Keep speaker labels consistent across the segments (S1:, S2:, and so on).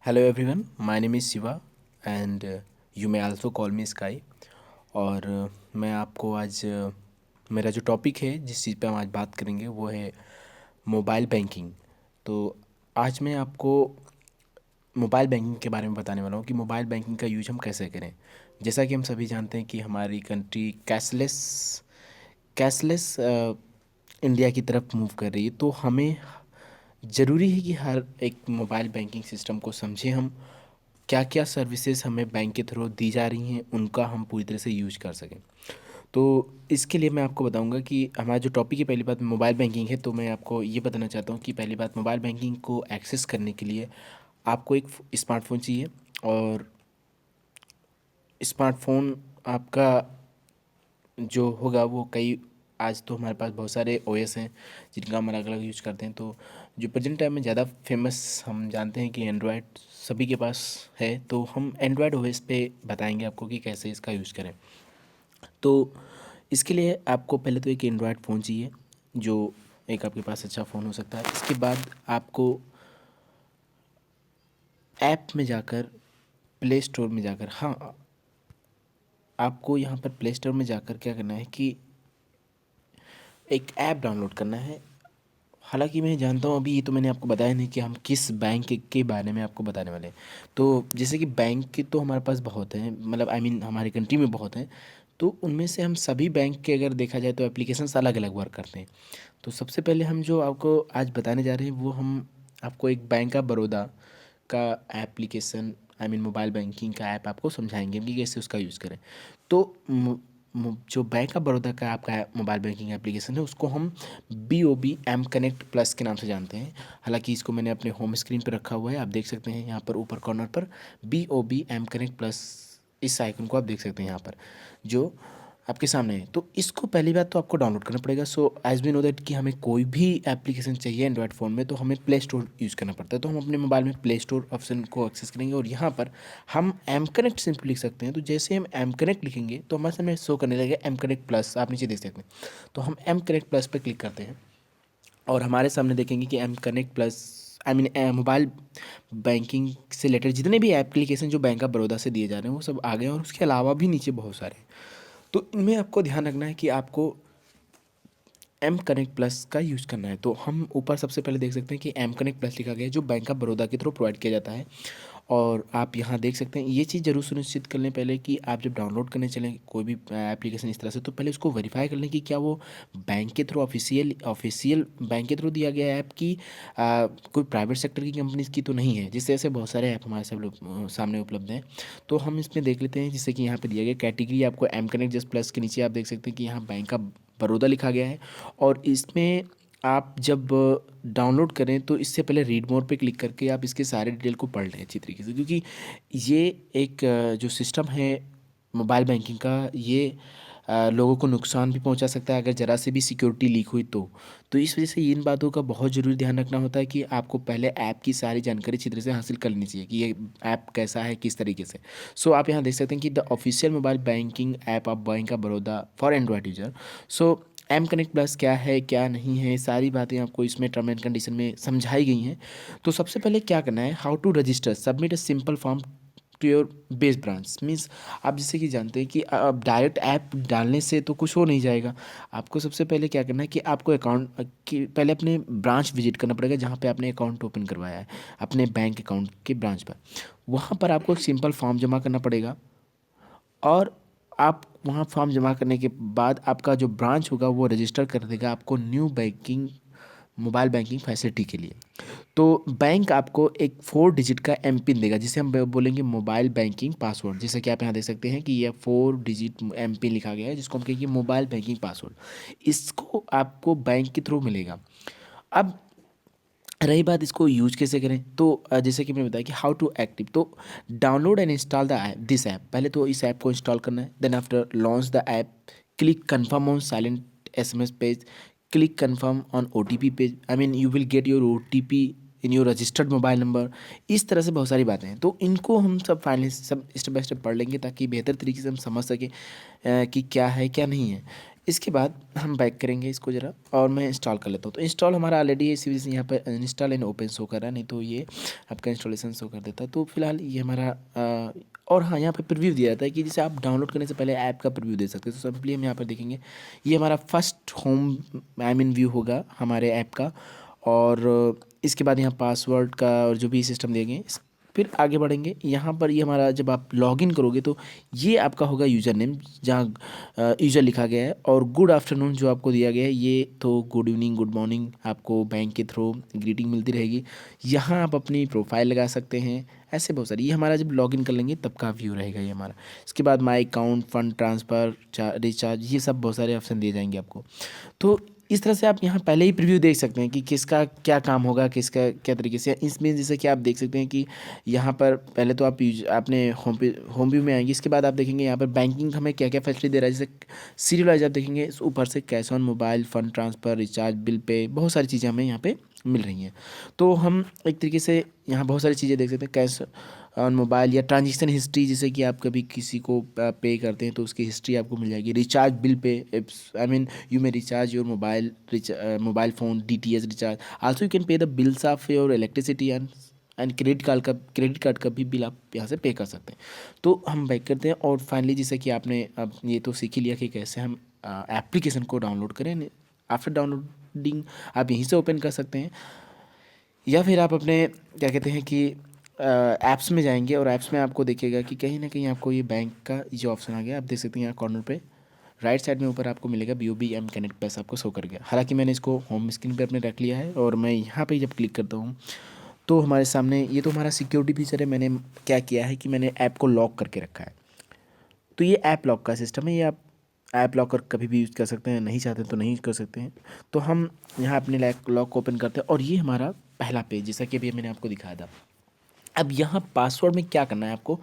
S1: Hello everyone, my name is Shiva and you may also call me sky. और मैं आपको आज मेरा जो टॉपिक है, जिस चीज़ पे हम आज बात करेंगे वो है मोबाइल बैंकिंग। तो आज मैं आपको मोबाइल बैंकिंग के बारे में बताने वाला हूँ कि मोबाइल बैंकिंग का यूज हम कैसे करें। जैसा कि हम सभी जानते हैं कि हमारी कंट्री कैशलेस कैशलेस इंडिया की तरफ मूव कर रही है, तो हमें ज़रूरी है कि हर एक मोबाइल बैंकिंग सिस्टम को समझें हम, क्या क्या सर्विसेज हमें बैंक के थ्रू दी जा रही हैं उनका हम पूरी तरह से यूज कर सकें। तो इसके लिए मैं आपको बताऊंगा कि हमारा जो टॉपिक है, पहली बात मोबाइल बैंकिंग है। तो मैं आपको ये बताना चाहता हूँ कि पहली बात, मोबाइल बैंकिंग को एक्सेस करने के लिए आपको एक स्मार्टफोन चाहिए। और स्मार्टफोन आपका जो होगा वो कई, आज तो हमारे पास बहुत सारे ओएस हैं जिनका हम अलग अलग यूज करते हैं। तो जो प्रेजेंट टाइम में ज़्यादा फेमस हम जानते हैं कि एंड्रॉयड सभी के पास है, तो हम एंड्रॉयड ओएस पे बताएंगे आपको कि कैसे इसका यूज़ करें। तो इसके लिए आपको पहले तो एक एंड्रॉयड फ़ोन चाहिए, जो एक आपके पास अच्छा फ़ोन हो सकता है। इसके बाद आपको ऐप में जाकर, प्ले स्टोर में जाकर, हाँ, आपको यहाँ पर प्ले स्टोर में जाकर क्या करना है कि एक ऐप डाउनलोड करना है। हालांकि मैं जानता हूँ, अभी ये तो मैंने आपको बताया नहीं कि हम किस बैंक के बारे में आपको बताने वाले हैं। तो जैसे कि बैंक के तो हमारे पास बहुत हैं, मतलब आई मीन हमारी कंट्री में बहुत हैं। तो उनमें से हम सभी बैंक के अगर देखा जाए तो एप्लीकेशंस अलग अलग वर्क करते हैं। तो सबसे पहले हम जो आपको आज बताने जा रहे हैं वो हम आपको एक बैंक ऑफ बड़ौदा का एप्लीकेशन, आई मीन मोबाइल बैंकिंग का ऐप आपको समझाएंगे कि कैसे उसका यूज़ करें। तो जो बैंक ऑफ बड़ौदा का आपका मोबाइल बैंकिंग एप्लीकेशन है उसको हम BOB M कनेक्ट प्लस के नाम से जानते हैं। हालांकि इसको मैंने अपने होम स्क्रीन पर रखा हुआ है, आप देख सकते हैं यहाँ पर ऊपर कॉर्नर पर BOB M कनेक्ट प्लस, इस आइकन को आप देख सकते हैं यहाँ पर जो आपके सामने है। तो इसको पहली बात तो आपको डाउनलोड करना पड़ेगा। So as we know that कि हमें कोई भी एप्लीकेशन चाहिए एंड्रॉयड फ़ोन में तो हमें प्ले स्टोर यूज़ करना पड़ता है। तो हम अपने मोबाइल में प्ले स्टोर ऑप्शन को एक्सेस करेंगे और यहाँ पर हम एम कनेक्ट सिंपल लिख सकते हैं। तो जैसे हम एम कनेक्ट लिखेंगे तो हमारे सामने शो करने लगेगा एम कनेक्ट प्लस, आप नीचे देख सकते हैं। तो हम एम कनेक्ट प्लस पर क्लिक करते हैं और हमारे सामने देखेंगे कि M connect plus, I mean mobile banking से रिलेटेड जितने भी एप्लीकेशन जो बैंक ऑफ बड़ौदा से दिए जा रहे हैं वो सब आ गए हैं। और उसके अलावा भी नीचे बहुत सारे हैं। तो इनमें आपको ध्यान रखना है कि आपको एम कनेक्ट प्लस का यूज़ करना है। तो हम ऊपर सबसे पहले देख सकते हैं कि एम कनेक्ट प्लस लिखा गया है, जो बैंक ऑफ बड़ौदा के थ्रू प्रोवाइड किया जाता है। और आप यहाँ देख सकते हैं, ये चीज़ ज़रूर सुनिश्चित कर लें पहले कि आप जब डाउनलोड करने चलें कोई भी एप्लीकेशन इस तरह से, तो पहले उसको वेरीफाई कर लें कि क्या वो बैंक के थ्रू ऑफिशियल बैंक के थ्रू दिया गया ऐप की, कोई प्राइवेट सेक्टर की कंपनीज की तो नहीं है। जिससे ऐसे बहुत सारे ऐप हमारे सामने उपलब्ध हैं। तो हम इसमें देख लेते हैं, जैसे कि यहाँ पे दिया गया कैटेगरी आपको एम कनेक्ट जस्ट प्लस के नीचे आप देख सकते हैं कि यहाँ बैंक ऑफ बड़ौदा लिखा गया है। और इसमें आप जब डाउनलोड करें तो इससे पहले रीड मोर पे क्लिक करके आप इसके सारे डिटेल को पढ़ लें अच्छी तरीके से, क्योंकि ये एक जो सिस्टम है मोबाइल बैंकिंग का, ये लोगों को नुकसान भी पहुंचा सकता है अगर ज़रा से भी सिक्योरिटी लीक हुई तो इस वजह से इन बातों का बहुत ज़रूरी ध्यान रखना होता है कि आपको पहले ऐप की सारी जानकारी अच्छी तरह से हासिल कर लेनी चाहिए कि ये ऐप कैसा है, किस तरीके से। सो आप यहाँ देख सकते हैं कि the official mobile banking app of bank of Baroda for Android user. So M connect plus क्या है क्या नहीं है, सारी बातें आपको इसमें टर्म एंड कंडीशन में समझाई गई हैं। तो सबसे पहले क्या करना है, how to register submit a simple form to your base branch. Means आप जैसे कि जानते हैं कि अब डायरेक्ट ऐप डालने से तो कुछ हो नहीं जाएगा। आपको सबसे पहले क्या करना है कि आपको अकाउंट कि पहले अपने ब्रांच विजिट करना पड़ेगा जहाँ पे आपने अकाउंट ओपन करवाया है, अपने बैंक अकाउंट के ब्रांच पर। वहाँ पर आपको एक सिंपल फॉर्म जमा करना पड़ेगा। और आप वहाँ फॉर्म जमा करने के बाद आपका जो ब्रांच होगा वो रजिस्टर कर देगा आपको new banking mobile banking facility के लिए। तो बैंक आपको एक 4 डिजिट का एम पिन देगा, जिसे हम बोलेंगे मोबाइल बैंकिंग पासवर्ड। जैसे कि आप यहाँ देख सकते हैं कि ये 4 डिजिट एम पिन लिखा गया है, जिसको हम कहेंगे मोबाइल बैंकिंग पासवर्ड। इसको आपको बैंक के थ्रू मिलेगा। अब रही बात इसको यूज कैसे करें, तो जैसे कि मैंने बताया कि हाउ टू एक्टिव, तो download and install the app this app. पहले तो इस ऐप को इंस्टॉल करना है, then after launch the app, click confirm on silent SMS page, click confirm on OTP page, I mean you will get your OTP in your registered mobile number. इस तरह से बहुत सारी बातें हैं, तो इनको हम सब फाइनली सब स्टेप बाय स्टेप पढ़ लेंगे ताकि बेहतर तरीके से हम समझ सकें कि क्या है क्या नहीं है। इसके बाद हम बैक करेंगे इसको ज़रा और मैं इंस्टॉल कर लेता हूँ। तो इंस्टॉल हमारा ऑलरेडी है, इसी वजह से यहाँ पर इंस्टॉल एंड ओपन शो कर रहा है, नहीं तो ये आपका इंस्टॉलेशन शो कर देता है। तो फिलहाल ये हमारा और हाँ, यहाँ पे प्रीव्यू दिया जाता है कि जैसे आप डाउनलोड करने से पहले ऐप का प्रीव्यू दे सकते हैं। तो सिंपली हम यहाँ पर देखेंगे, ये हमारा first home I mean view होगा हमारे ऐप का। और इसके बाद यहाँ पासवर्ड का और जो भी सिस्टम देंगे, फिर आगे बढ़ेंगे। यहाँ पर ये हमारा जब आप लॉगिन करोगे तो ये आपका होगा यूज़र नेम, जहाँ यूज़र लिखा गया है, और गुड आफ्टरनून जो आपको दिया गया है, ये तो गुड इवनिंग गुड मॉर्निंग आपको बैंक के थ्रू ग्रीटिंग मिलती रहेगी। यहाँ आप अपनी प्रोफाइल लगा सकते हैं, ऐसे बहुत सारी। ये हमारा जब लॉगिन कर लेंगे तब का व्यू रहेगा ये हमारा। इसके बाद माई अकाउंट, फंड ट्रांसफ़र, रिचार्ज, ये सब बहुत सारे ऑप्शन दिए जाएंगे आपको। तो इस तरह से आप यहाँ पहले ही प्रीव्यू देख सकते हैं कि किसका क्या काम होगा, किसका क्या तरीके से। इसमें जैसे कि आप देख सकते हैं कि यहाँ पर पहले तो आप आपने होम व्यू में आएंगे, इसके बाद आप देखेंगे यहाँ पर बैंकिंग हमें क्या क्या फैसिलिटी दे रहा है। जैसे सीरियल वाइज आप देखेंगे, ऊपर से cash on mobile, fund transfer, recharge, bill pay, बहुत सारी चीज़ें हमें यहाँ पे मिल रही हैं। तो हम एक तरीके से यहाँ बहुत सारी चीज़ें देख सकते हैं, कैश ऑन मोबाइल या ट्रांजेक्शन हिस्ट्री, जैसे कि आप कभी किसी को पे करते हैं तो उसकी हिस्ट्री आपको मिल जाएगी। Recharge, bill pay, I mean you may recharge your mobile phone, DTH recharge. Also you can pay the bills of your electricity and credit card का भी बिल आप यहाँ से पे कर सकते हैं। तो हम बैक करते हैं और फाइनली जैसे कि आपने अब ये तो सीख ही लिया कि कैसे हम एप्लीकेशन को डाउनलोड करें। आफ्टर डाउनलोडिंग आप यहीं से ओपन कर सकते हैं, या फिर आप अपने क्या कहते हैं कि ऐप्स में जाएंगे और ऐप्स में आपको देखिएगा कि कहीं ना कहीं आपको ये बैंक का जो ऑप्शन आ गया, आप देख सकते हैं यहाँ कॉर्नर पे राइट साइड में ऊपर आपको मिलेगा BOB कनेक्ट पैसा, आपको शो कर गया। हालांकि मैंने इसको होम स्क्रीन पे अपने रख लिया है, और मैं यहाँ पे जब क्लिक करता हूँ तो हमारे सामने ये तो हमारा सिक्योरिटी फीचर है। मैंने क्या किया है कि मैंने ऐप को लॉक करके रखा है। तो ये ऐप लॉक का सिस्टम है, ये आप ऐप लॉकर कभी भी यूज़ कर सकते हैं, नहीं चाहते तो नहीं कर सकते हैं। तो हम यहाँ अपने लॉक को ओपन करते हैं, और ये हमारा पहला पेज, जैसा कि अभी मैंने आपको दिखाया था। अब यहाँ पासवर्ड में क्या करना है, आपको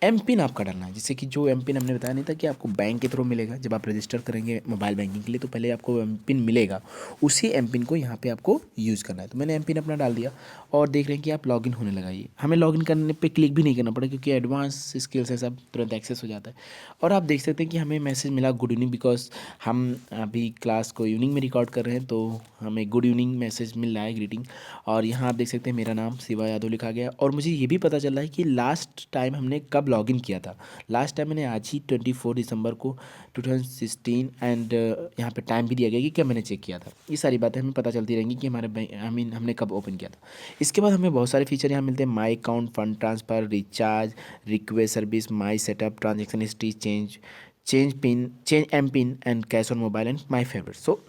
S1: MPIN आपका डालना है। जैसे कि जो MPIN हमने बताया नहीं था कि आपको बैंक के थ्रू मिलेगा, जब आप रजिस्टर करेंगे मोबाइल बैंकिंग के लिए तो पहले आपको MPIN मिलेगा, उसी MPIN को यहाँ पे आपको यूज़ करना है। तो मैंने MPIN अपना डाल दिया और देख रहे हैं कि आप लॉगिन होने लगा। ये हमें लॉगिन करने पे क्लिक भी नहीं करना पड़ा, क्योंकि एडवांस स्किल्स है, सब तुरंत एक्सेस हो जाता है। और आप देख सकते हैं कि हमें मैसेज मिला गुड इवनिंग, बिकॉज हम अभी क्लास को इवनिंग में रिकॉर्ड कर रहे हैं, तो हमें गुड इवनिंग मैसेज मिल रहा है, ग्रीटिंग। और यहाँ आप देख सकते हैं मेरा नाम शिवा यादव लिखा गया, और मुझे ये भी पता चल रहा है कि लास्ट टाइम हमने कब लॉगिन किया था। लास्ट टाइम मैंने आज ही 24 दिसंबर को 2016, एंड यहाँ पे टाइम भी दिया गया कि कब मैंने चेक किया था। ये सारी बातें हमें पता चलती रहेंगी कि हमारे आई मीन हमने कब ओपन किया था। इसके बाद हमें बहुत सारे फीचर यहाँ मिलते हैं, my account, fund transfer, recharge, request service, my setup, transaction history, change MPIN and cash on mobile and my favourite. So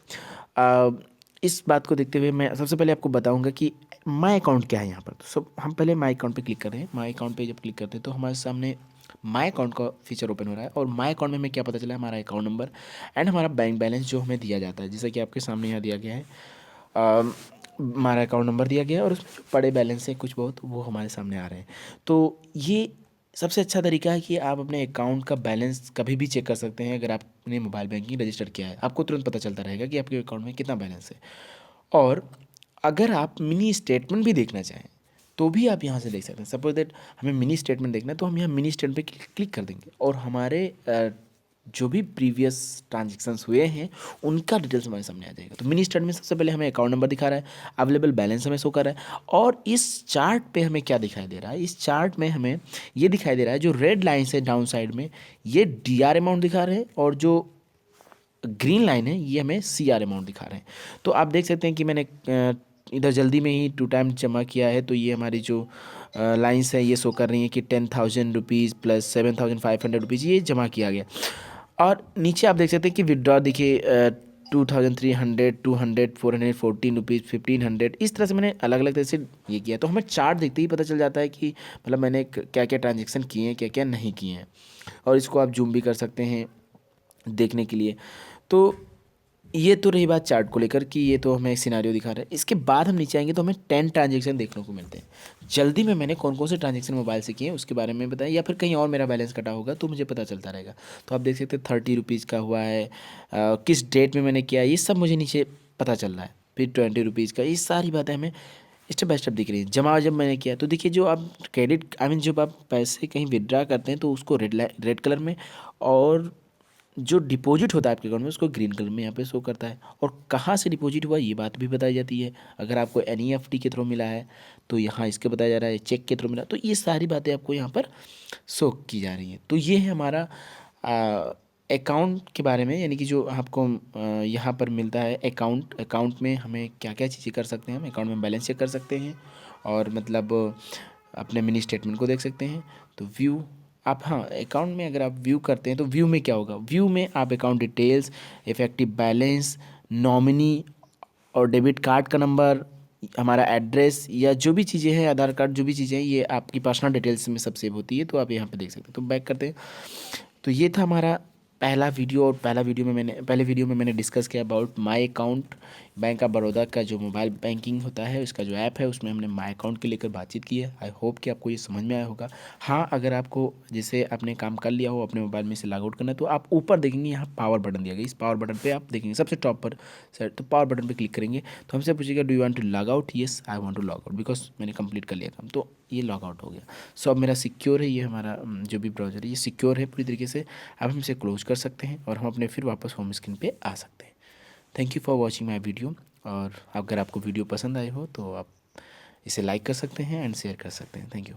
S1: इस बात को देखते हुए मैं सबसे पहले आपको बताऊंगा कि माई अकाउंट क्या है यहाँ पर। तो सब हम पहले माई अकाउंट पे क्लिक कर रहे हैं। माई अकाउंट पे जब क्लिक करते हैं तो हमारे सामने माई अकाउंट का फीचर ओपन हो रहा है, और माई अकाउंट में हमें क्या पता चला है, हमारा अकाउंट नंबर एंड हमारा बैंक बैलेंस जो हमें दिया जाता है, जैसा कि आपके सामने यहाँ दिया गया है। हमारा अकाउंट नंबर दिया गया है, और उसमें जो बड़े बैलेंस है कुछ बहुत, वो हमारे सामने आ रहे हैं। तो ये सबसे अच्छा तरीका है कि आप अपने अकाउंट का बैलेंस कभी भी चेक कर सकते हैं। अगर आपने मोबाइल बैंकिंग रजिस्टर किया है, आपको तुरंत पता चलता रहेगा कि आपके अकाउंट में कितना बैलेंस है। और अगर आप मिनी स्टेटमेंट भी देखना चाहें तो भी आप यहाँ से देख सकते हैं। सपोज दैट हमें मिनी स्टेटमेंट देखना है, तो हम यहाँ मिनी स्टेटमेंट पे क्लिक कर देंगे, और हमारे जो भी प्रीवियस ट्रांजेक्शन्स हुए हैं उनका डिटेल्स हमारे सामने आ जाएगा। तो मिनी स्टेटमेंट सबसे पहले हमें अकाउंट नंबर दिखा रहा है, अवेलेबल बैलेंस हमें शो कर रहा है, और इस चार्ट पे हमें क्या दिखाई दे रहा है, इस चार्ट में हमें ये दिखाई दे रहा है, जो रेड लाइन्स है डाउन साइड में ये DR अमाउंट दिखा रहे हैं, और जो ग्रीन लाइन है ये हमें CR अमाउंट दिखा रहे हैं। तो आप देख सकते हैं कि मैंने इधर जल्दी में ही 2 टाइम जमा किया है, तो ये हमारी जो लाइन्स है ये शो कर रही हैं कि 10,000 रुपीज़ प्लस 7,500 रुपीज़ ये जमा किया गया। और नीचे आप देख सकते हैं कि विदड्रॉ देखिए 2,300, 200, 414 रुपीज़, 1,500, इस तरह से मैंने अलग अलग तरह से ये किया। तो हमें चार्ट देखते ही पता चल जाता है कि मतलब मैंने क्या क्या ट्रांजेक्शन किए हैं, क्या क्या नहीं किए हैं। और इसको आप जूम भी कर सकते हैं देखने के लिए। तो ये तो रही बात चार्ट को लेकर कि ये तो हमें एक सिनारियो दिखा रहा है। इसके बाद हम नीचे आएंगे तो हमें 10 ट्रांजेक्शन देखने को मिलते हैं। जल्दी में मैंने कौन कौन से ट्रांजेक्शन मोबाइल से किए हैं उसके बारे में बताएं, या फिर कहीं और मेरा बैलेंस कटा होगा तो मुझे पता चलता रहेगा। तो आप देख सकते हैं 30 रुपीज़ का हुआ है, किस डेट में मैंने किया, ये सब मुझे नीचे पता चल रहा है। फिर 20 रुपीज़ का, ये सारी बातें हमें स्टेप बाय स्टेप दिख रही है। जमा जब मैंने किया तो देखिए, जो आप क्रेडिट आई मीन जब आप पैसे कहीं विड्रा करते हैं तो उसको रेड कलर में, और जो डिपॉजिट होता है आपके अकाउंट में उसको ग्रीन कलर में यहाँ पे शो करता है। और कहाँ से डिपॉजिट हुआ ये बात भी बताई जाती है। अगर आपको एनईएफटी के थ्रू मिला है तो यहाँ इसके बताया जा रहा है, चेक के थ्रू मिला, तो ये सारी बातें आपको यहाँ पर शो की जा रही हैं। तो ये है हमारा अकाउंट के बारे में, यानी कि जो आपको यहाँ पर मिलता है अकाउंट में हमें क्या क्या चीज़ें कर सकते हैं। हम अकाउंट में बैलेंस चेक कर सकते हैं और मतलब अपने मिनी स्टेटमेंट को देख सकते हैं। तो व्यू आप, हाँ, अकाउंट में अगर आप व्यू करते हैं तो व्यू में क्या होगा, व्यू में आप account details, effective balance, nominee और डेबिट कार्ड का नंबर, हमारा एड्रेस या जो भी चीज़ें हैं, आधार कार्ड, जो भी चीज़ें हैं, ये आपकी पर्सनल डिटेल्स में सब सेव होती है। तो आप यहाँ पे देख सकते हैं। तो बैक करते हैं। तो ये था हमारा पहला वीडियो। और पहले वीडियो में मैंने डिस्कस किया about my account. Bank of Baroda का जो मोबाइल बैंकिंग होता है, उसका जो ऐप है, उसमें हमने माय अकाउंट के लेकर बातचीत की है। आई होप कि आपको ये समझ में आया होगा। हाँ, अगर आपको जैसे आपने काम कर लिया हो, अपने मोबाइल में से लॉग आउट करना है, तो आप ऊपर देखेंगे यहाँ पावर बटन दिया गया। इस पावर बटन पे आप देखेंगे सबसे टॉप पर सर, तो पावर बटन पे क्लिक करेंगे तो हमसे पूछेगा do you want to log out. Yes, I want to log out, because मैंने कंप्लीट कर लिया काम। तो ये लॉग आउट हो गया। सो अब मेरा सिक्योर है, ये हमारा जो भी ब्राउज़र है ये सिक्योर है पूरी तरीके से। अब हम इसे क्लोज कर सकते हैं और हम अपने फिर वापस होम स्क्रीन पे आ सकते हैं। Thank you for watching my video. और अगर आपको वीडियो पसंद आए हो तो आप इसे लाइक कर सकते हैं एंड शेयर कर सकते हैं। Thank you.